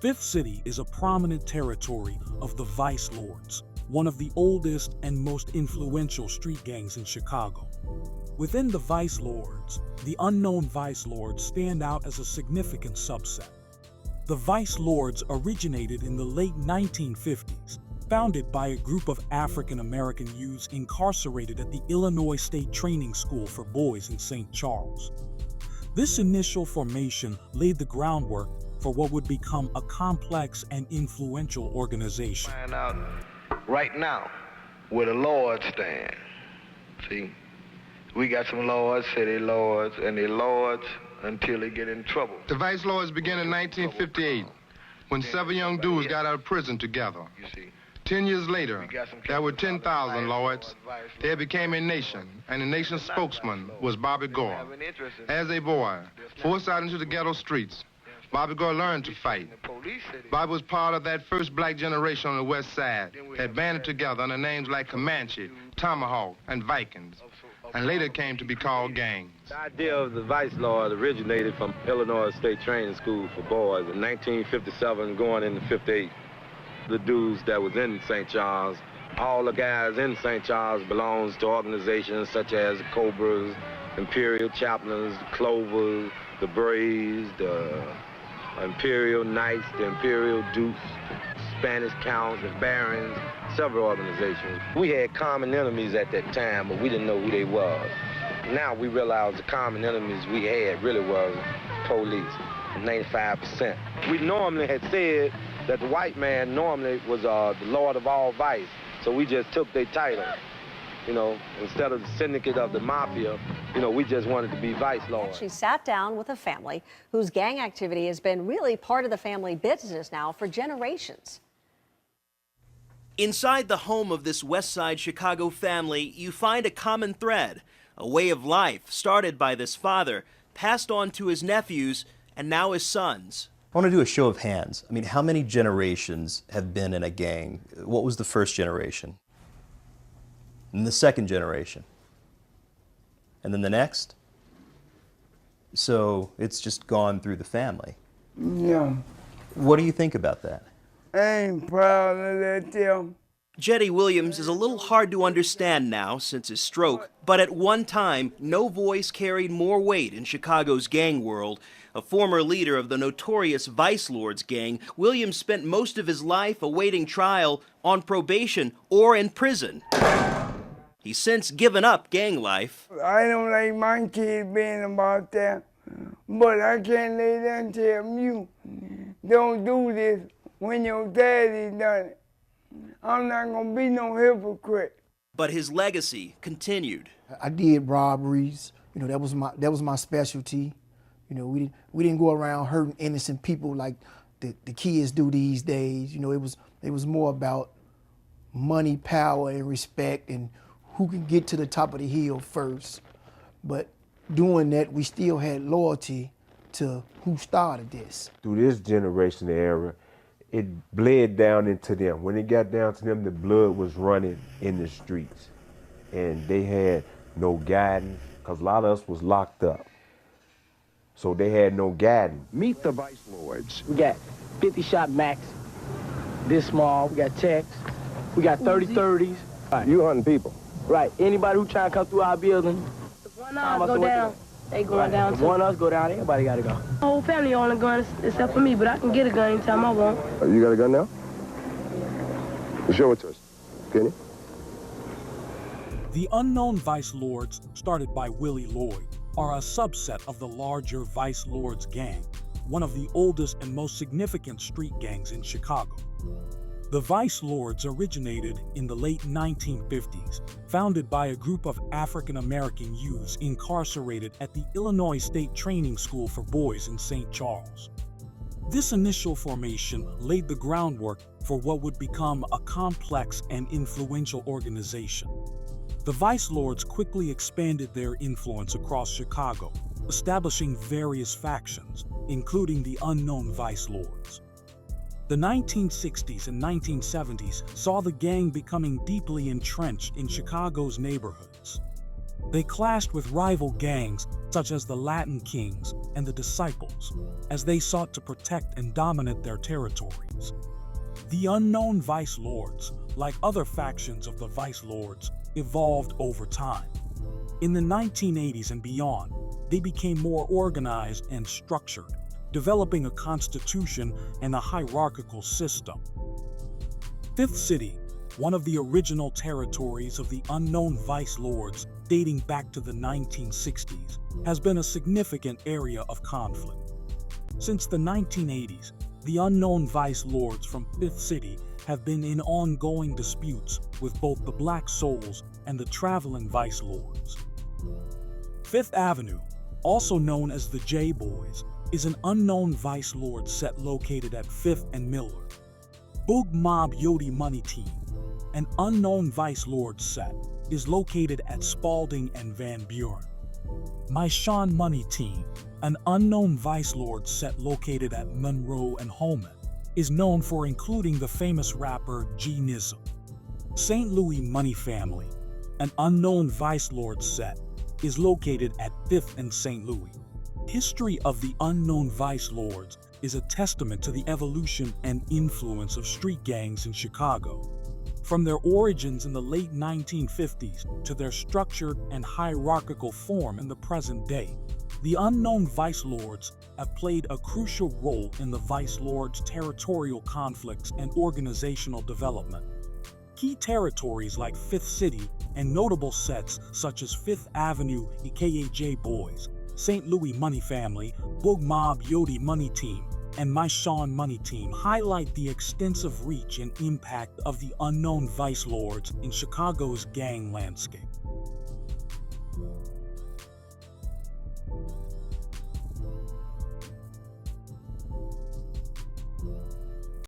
Fifth City is a prominent territory of the Vice Lords, one of the oldest and most influential street gangs in Chicago. Within the Vice Lords, the unknown Vice Lords stand out as a significant subset. The Vice Lords originated in the late 1950s, founded by a group of African American youths incarcerated at the Illinois State Training School for Boys in St. Charles. This initial formation laid the groundwork for what would become a complex and influential organization. Find out right now where the Lords stand. See, we got some Lords, city Lords, and they Lords until they get in trouble. The Vice Lords began in 1958 when 7 young dudes got out of prison together. 10 years later, there were 10,000 Lords. They became a nation, and the nation's spokesman was Bobby Gore. As a boy, forced out into the ghetto streets, Bobby Gore learned to fight. Bobby was part of that first black generation on the West Side that banded together under names like Comanche, Tomahawk, and Vikings, and later came to be called gangs. The idea of the Vice Lord originated from Illinois State Training School for Boys in 1957 going into 58. The dudes that was in St. Charles, all the guys in St. Charles belongs to organizations such as the Cobras, Imperial Chaplains, the Clovers, the Braves, the Imperial Knights, the Imperial Dukes, Spanish Counts, the Barons, several organizations. We had common enemies at that time, but we didn't know who they was. Now we realize the common enemies we had really was police, 95%. We normally had said that the white man normally was the Lord of all vice, so we just took their title. You know, instead of the syndicate of the mafia, you know, we just wanted to be Vice Lord. She sat down with a family whose gang activity has been really part of the family business now for generations. Inside the home of this West Side Chicago family, you find a common thread, a way of life started by this father, passed on to his nephews, and now his sons. I want to do a show of hands. I mean, how many generations have been in a gang? What was the first generation? And the second generation? And then the next? So it's just gone through the family. Yeah. What do you think about that? I ain't proud of that, Tim. Jetty Williams is a little hard to understand now since his stroke, but at one time, no voice carried more weight in Chicago's gang world. A former leader of the notorious Vice Lords gang, Williams spent most of his life awaiting trial, on probation, or in prison. He's since given up gang life. I don't like my kids being about that, but I can't lay down and tell you, don't do this when your daddy done it. I'm not gonna be no hypocrite. But his legacy continued. I did robberies. You know, that was my specialty. You know, we didn't go around hurting innocent people like the kids do these days. You know, it was more about money, power, and respect, and who can get to the top of the hill first. But doing that, we still had loyalty to who started this. Through this generation era, it bled down into them. When it got down to them, the blood was running in the streets. And they had no guidance, because a lot of us was locked up. So they had no guidance. Meet the Vice Lords. We got 50-shot max, this small. We got techs. We got 30-30s. Right. You hunting people? Right. Anybody who trying to come through our building. If one of us go down, they going down too. If one of us go down, everybody got to go. The whole family on a gun except for me, but I can get a gun anytime I want. You got a gun now? Show it to us, can you? The unknown Vice Lords, started by Willie Lloyd, are a subset of the larger Vice Lords gang, one of the oldest and most significant street gangs in Chicago. The Vice Lords originated in the late 1950s, founded by a group of African American youths incarcerated at the Illinois State Training School for Boys in St. Charles. This initial formation laid the groundwork for what would become a complex and influential organization. The Vice Lords quickly expanded their influence across Chicago, establishing various factions, including the unknown Vice Lords. The 1960s and 1970s saw the gang becoming deeply entrenched in Chicago's neighborhoods. They clashed with rival gangs such as the Latin Kings and the Disciples, as they sought to protect and dominate their territories. The unknown vice lords, like other factions of the vice lords, evolved over time. In the 1980s and beyond, they became more organized and structured, developing a constitution and a hierarchical system. Fifth City, one of the original territories of the unknown vice lords dating back to the 1960s, has been a significant area of conflict. Since the 1980s, the unknown vice lords from Fifth City have been in ongoing disputes with both the Black Souls and the traveling vice lords. Fifth Avenue, also known as the JBoys, is an unknown vice lord set located at 5th and Miller. Boog Mobb Yodi Money Team, an unknown vice lord set, is located at Spalding and Van Buren. Mysean Money Team, an unknown vice lord set located at Monroe and Holman, is known for including the famous rapper G-Nizzle. St. Louis Money Family, an unknown vice lord set, is located at 5th and St. Louis. History of the unknown vice lords is a testament to the evolution and influence of street gangs in Chicago. From their origins in the late 1950s to their structured and hierarchical form in the present day, the unknown vice lords have played a crucial role in the vice lords' territorial conflicts and organizational development. Key territories like Fifth City and notable sets such as Fifth Avenue aka JBoys, St. Louis Money Family, Boog Mobb Yodi Money Team, and Mysean Money Team highlight the extensive reach and impact of the unknown vice lords in Chicago's gang landscape.